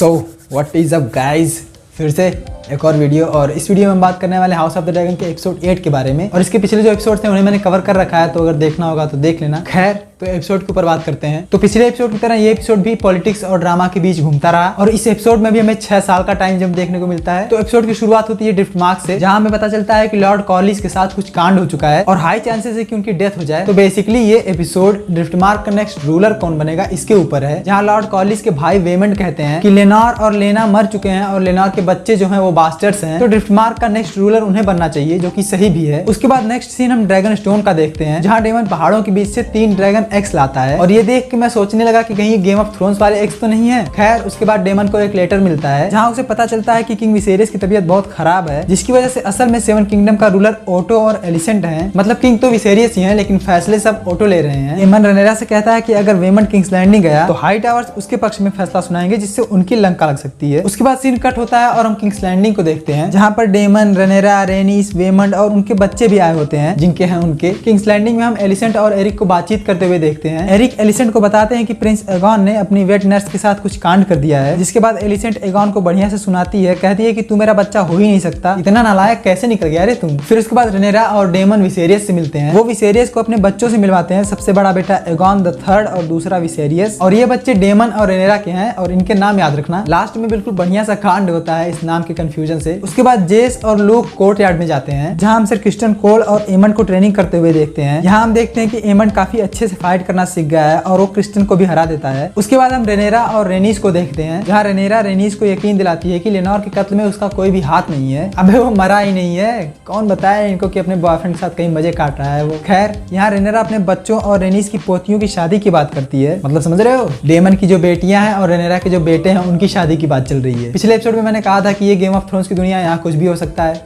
So what is up guys, फिर से एक और वीडियो। और इस वीडियो में हम बात करने वाले हाउस ऑफ द ड्रैगन के एपिसोड 8 के बारे में। और इसके पिछले जो एपिसोड थे उन्हें मैंने कवर कर रखा है, तो अगर देखना होगा तो देख लेना। खैर, तो एपिसोड के ऊपर बात करते हैं। तो पिछले एपिसोड की तरह ये एपिसोड भी पॉलिटिक्स और ड्रामा के बीच घूमता रहा, और इस एपिसोड में भी हमें 6 साल का टाइम जब देखने को मिलता है। तो एपिसोड की शुरुआत होती है ड्रिफ्टमार्क से, जहां हमें पता चलता है कि लॉर्ड कॉलिस के साथ कुछ कांड हो चुका है और हाई चांसेस है कि उनकी डेथ हो जाए। तो बेसिकली ये एपिसोड ड्रिफ्टमार्क का नेक्स्ट रूलर कौन बनेगा इसके ऊपर है, जहां लॉर्ड कॉलिस के भाई वेमंड कहते हैं कि लेनोर और लेना मर चुके हैं और लेनोर के बच्चे जो हैं वो बास्टर्ड्स हैं, तो ड्रिफ्टमार्क का नेक्स्ट रूलर उन्हें बनना चाहिए, जो कि सही भी है। उसके बाद नेक्स्ट सीन हम ड्रैगन स्टोन का देखते हैं, जहां डेमन पहाड़ों के बीच से 3 ड्रैगन एक्स लाता है। और ये देख के मैं सोचने लगा कि कहीं गेम ऑफ थ्रोन्स वाले एक्स तो नहीं है। खैर, उसके बाद डेमन को एक लेटर मिलता है, जहां उसे पता चलता है कि किंग विसेरियस की तबीयत बहुत खराब है, जिसकी वजह से असल में 7 किंगडम का रूलर ओटो और एलिसेंट हैं। मतलब किंग तो विसेरियस ही हैं, लेकिन फैसले सब ओटो ले रहे हैं। डेमन रनेरा से कहता है कि अगर वेमंड किंग्स लैंडिंग गया तो हाई टावर्स उसके पक्ष में फैसला सुनाएंगे, जिससे उनकी लंका लग सकती है। उसके बाद सीन कट होता है और हम किंग्स लैंडिंग को देखते हैं, जहां पर डेमन, रनेरा, रेनिस, वेमंड और उनके बच्चे भी आए होते हैं, जिनके हैं उनके। किंग्स लैंडिंग में हम एलिसेंट और एरिक को बातचीत करते हुए देखते हैं। एरिक एलिसेंट को बताते हैं कि प्रिंस एगॉन ने अपनी वेट नर्स के साथ कुछ कांड कर दिया है, जिसके बाद एलिसेंट एगॉन को बढ़िया से सुनाती है, कहती है कि तू मेरा बच्चा हो ही नहीं सकता, इतना नालायक कैसे निकल गया रे तुम। फिर उसके बाद रनेरा और डेमन विसेरियस से मिलते हैं। वो विसेरियस को अपने बच्चों से मिलवाते हैं, सबसे बड़ा बेटा एगॉन द थर्ड और दूसरा विसेरियस। और ये बच्चे डेमन और रनेरा के हैं, और इनके नाम याद रखना। लास्ट में बिल्कुल बढ़िया सा कांड होता है इस नाम के कंफ्यूजन से। उसके बाद जेस और लूक कोर्ट यार्ड में जाते हैं, जहां हम सर क्रिस्टन कोल और एमंड को ट्रेनिंग करते हुए देखते हैं। यहाँ हम देखते हैं कि एमंड काफी अच्छे से फाइट करना सीख गया है और वो क्रिस्टन को भी हरा देता है। उसके बाद हम रेनेरा और रेनिस को देखते हैं, जहाँ रेनेरा रेनिस को यकीन दिलाती है कि लेनोर के कत्ल में उसका कोई भी हाथ नहीं है। अबे वो मरा ही नहीं है, कौन बताए इनको कि अपने बॉयफ्रेंड के साथ कहीं मजे काट रहा है वो। खैर, यहाँ रेनेरा अपने बच्चों और रेनिस की पोतियों की शादी की बात करती है। मतलब समझ रहे हो, डेमन की जो बेटियां हैं और रेनेरा के जो बेटे हैं उनकी शादी की बात चल रही है। पिछले एपिसोड में मैंने कहा था कि ये गेम ऑफ थ्रोन्स की दुनिया, यहाँ कुछ भी हो सकता है।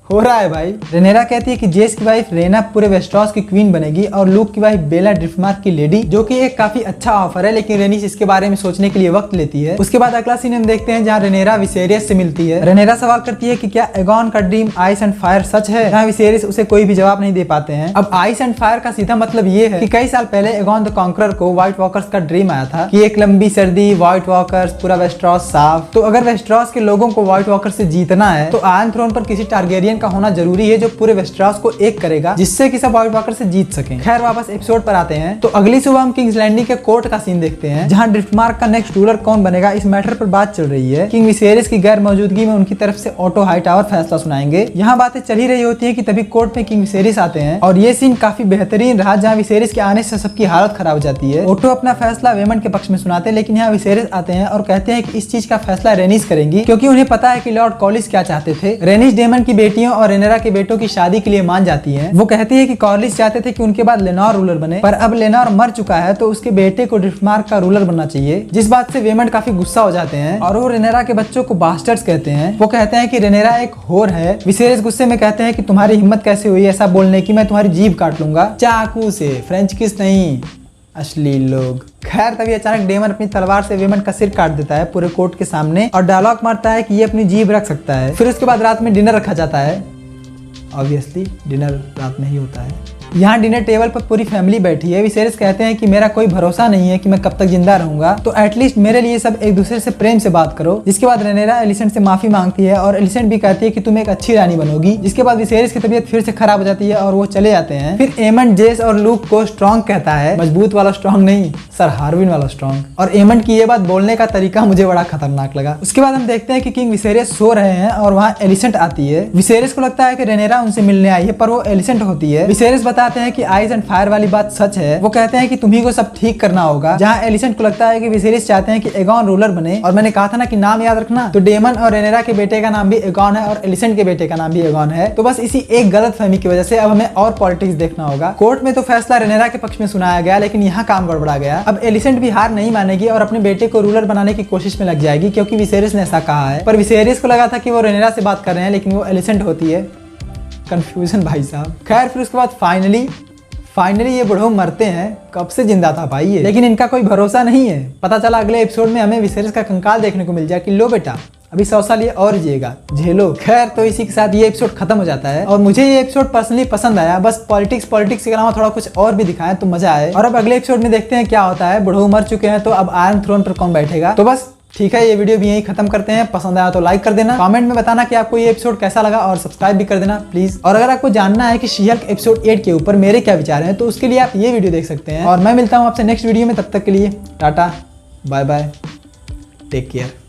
हो रहा है भाई। रेनेरा कहती है कि जेस की वाइफ रेना पूरे वेस्टरॉस की क्वीन बनेगी और लूक की वाइफ बेला ड्रिफ्टमार्क की लेडी, जो कि एक काफी अच्छा ऑफर है, लेकिन रेनिस इसके बारे में सोचने के लिए वक्त लेती है। उसके बाद अगला सीन हम देखते हैं, जहां रेनेरा विसेरियस से मिलती है। रेनेरा सवाल करती है कि क्या एगॉन का ड्रीम आइस एंड फायर सच है, जहां विसेरियस उसे कोई भी जवाब नहीं दे पाते हैं। अब आइस एंड फायर का सीधा मतलब ये है कि कई साल पहले एगॉन द कॉन्करर को व्हाइट वॉकर्स का ड्रीम आया था कि एक लंबी सर्दी, व्हाइट वॉकर्स, पूरा वेस्टरॉस साफ। तो अगर वेस्टरॉस के लोगों को व्हाइट वॉकर से जीतना है तो आयरन थ्रोन पर किसी टारगेरियन का होना जरूरी है, जो पूरे वेस्टरॉस को एक करेगा, जिससे कि सब व्हाइट वॉकर से जीत सकें। खैर, वापस एपिसोड पर आते हैं। तो अगली सुबह हम किंग्स लैंडिंग के कोर्ट का सीन देखते हैं, जहां ड्रिफ्टमार्क का नेक्स्ट रूलर कौन बनेगा इस मैटर पर बात चल रही है। किंग विसेरियस की गैर मौजूदगी में उनकी तरफ से ओटो हाई टावर फैसला सुनाएंगे। यहाँ बातें चल ही रही होती है कि तभी कोर्ट में किंग विसेरियस आते हैं, और ये सीन काफी बेहतरीन रहा, जहाँ विसेरियस के आने से सबकी हालत खराब हो जाती है। ओटो अपना फैसला वेमंड के पक्ष में सुनाते हैं, लेकिन यहाँ विसेरियस आते हैं और कहते हैं कि इस चीज का फैसला रेनिस करेंगी, क्योंकि उन्हें पता है कि लॉर्ड कॉलिस क्या चाहते थे। रेनिस डेमन की बेटियों और रेनेरा के बेटों की शादी के लिए मान जाती है। वो कहती है कि कॉलिस चाहते थे कि उनके बाद लेनोर रूलर बने, पर अब लेनोर मर चुका है तो उसके बेटे को ड्रिफ्टमार्क का रूलर बनना चाहिए, जिस बात से वेमंड काफी गुस्सा हो जाते हैं और वो रेनेरा के बच्चों को बास्टर्ड्स कहते हैं। वो कहते हैं कि रेनेरा एक होर है। विसेरियस गुस्से में कहते हैं कि तुम्हारी हिम्मत कैसे हुई ऐसा बोलने की, मैं तुम्हारी जीभ काट लूंगा चाकू से, फ्रेंच किस नहीं, अश्लील लोग। खैर, तभी अचानक डेमन अपनी तलवार से वेमंड का सिर काट देता है पूरे कोर्ट के सामने, और डायलॉग मारता है कि ये अपनी जीभ रख सकता है। फिर उसके बाद रात में डिनर रखा जाता है। ऑब्वियसली डिनर रात में ही होता है। यहाँ डिनर टेबल पर पूरी फैमिली बैठी है। विसेरियस कहते हैं कि मेरा कोई भरोसा नहीं है कि मैं कब तक जिंदा रहूंगा, तो एटलीस्ट मेरे लिए सब एक दूसरे से प्रेम से बात करो। जिसके बाद रेनेरा एलिसेंट से माफी मांगती है और एलिसेंट भी कहती है कि तुम एक अच्छी रानी बनोगी। जिसके बाद विसेरियस की तबीयत फिर से खराब हो जाती है और वो चले जाते हैं। फिर एमंड जेस और लूक को स्ट्रॉन्ग कहता है, मजबूत वाला स्ट्रॉन्ग नहीं, सर हार्विन वाला स्ट्रॉन्ग। और एमंड की ये बात बोलने का तरीका मुझे बड़ा खतरनाक लगा। उसके बाद हम देखते हैं कि किंग विसेरियस सो रहे हैं और वहाँ एलिसेंट आती है। विसेरियस को लगता है कि रेनेरा उनसे मिलने आई है, पर वो एलिसेंट होती है। विसेरियस बताते हैं कि आइस एंड फायर वाली बात सच है। वो कहते हैं कि तुम्ही को सब ठीक करना होगा, जहाँ एलिसेंट को लगता है कि विसेरियस चाहते हैं कि एगॉन रूलर बने। और मैंने कहा था ना कि नाम याद रखना, तो डेमन और रेनेरा के बेटे का नाम भी एगॉन है और एलिसेंट के बेटे का नाम भी एगॉन है। तो बस इसी एक गलतफहमी की वजह से अब हमें और पॉलिटिक्स देखना होगा। कोर्ट में तो फैसला रेनेरा के पक्ष में सुनाया गया, लेकिन यहाँ काम गड़बड़ा गया। अब एलिसेंट भी हार नहीं मानेगी और अपने बेटे को रूलर बनाने की कोशिश में लग जाएगी, क्योंकि विसेरियस ने ऐसा कहा है। पर विसेरियस को लगा था कि वो रेनेरा से बात कर रहे हैं, लेकिन वो एलिसेंट होती है। कंफ्यूजन भाई साहब। खैर, फिर उसके बाद फाइनली ये बुढ़ऊ मरते हैं। कब से जिंदा था भाई ये, लेकिन इनका कोई भरोसा नहीं है। पता चला अगले एपिसोड में हमें विसेरियस का कंकाल देखने को मिल जाए कि लो बेटा अभी 100 साल ये और जिएगा, झेलो। खैर, तो इसी के साथ ये एपिसोड खत्म हो जाता है और मुझे ये एपिसोड पर्सनली पसंद आया। बस पॉलिटिक्स के अलावा थोड़ा कुछ और भी दिखाया तो मजा आए। और अब अगले एपिसोड में देखते हैं क्या होता है। बुढ़ऊ मर चुके हैं तो अब आयरन थ्रोन पर कौन बैठेगा। तो बस ठीक है, ये वीडियो भी यहीं खत्म करते हैं। पसंद आया तो लाइक कर देना, कमेंट में बताना कि आपको ये एपिसोड कैसा लगा और सब्सक्राइब भी कर देना प्लीज। और अगर आपको जानना है कि शी हल्क एपिसोड 8 के ऊपर मेरे क्या विचार हैं तो उसके लिए आप ये वीडियो देख सकते हैं। और मैं मिलता हूँ आपसे नेक्स्ट वीडियो में, तब तक के लिए tata bye bye, take care.